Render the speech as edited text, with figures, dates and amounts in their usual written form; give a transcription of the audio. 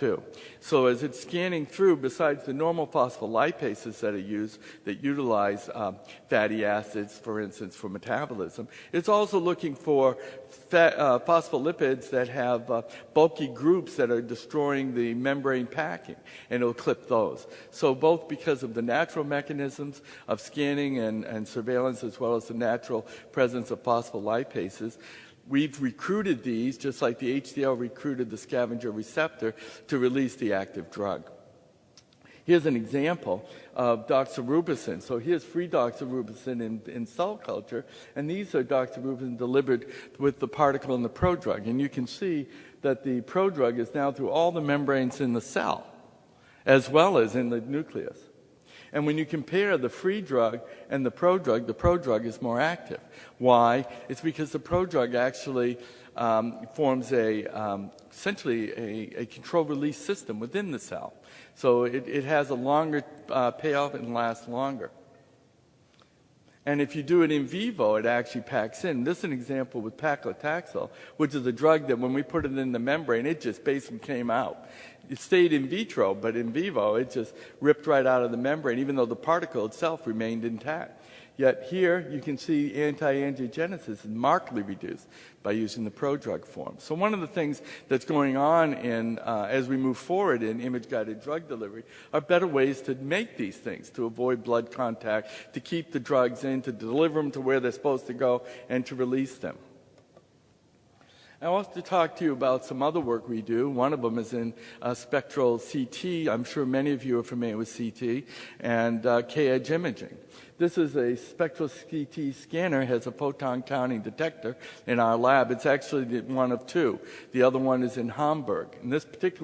too. So as it's scanning through, besides the normal phospholipases that are used that utilize fatty acids, for instance, for metabolism, it's also looking for phospholipids that have bulky groups that are destroying the membrane packing, and it'll clip those. So both because of the natural mechanisms of scanning and surveillance, as well as the natural presence of phospholipases, we've recruited these, just like the HDL recruited the scavenger receptor, to release the active drug. Here's an example of doxorubicin. So here's free doxorubicin in cell culture, and these are doxorubicin delivered with the particle in the prodrug. And you can see that the prodrug is now through all the membranes in the cell, as well as in the nucleus. And when you compare the free drug and the prodrug is more active. Why? It's because the prodrug actually forms essentially a control-release system within the cell. So it has a longer payoff and lasts longer. And if you do it in vivo, it actually packs in. This is an example with paclitaxel, which is a drug that when we put it in the membrane, it just basically came out. It stayed in vitro, but in vivo, it just ripped right out of the membrane, even though the particle itself remained intact. Yet here, you can see anti-angiogenesis is markedly reduced by using the prodrug form. So one of the things that's going on as we move forward in image-guided drug delivery are better ways to make these things, to avoid blood contact, to keep the drugs in, to deliver them to where they're supposed to go, and to release them. I want to talk to you about some other work we do. One of them is in spectral CT. I'm sure many of you are familiar with CT, and K-edge imaging. This is a spectral CT scanner, has a photon counting detector in our lab. It's actually one of two. The other one is in Hamburg. In this particular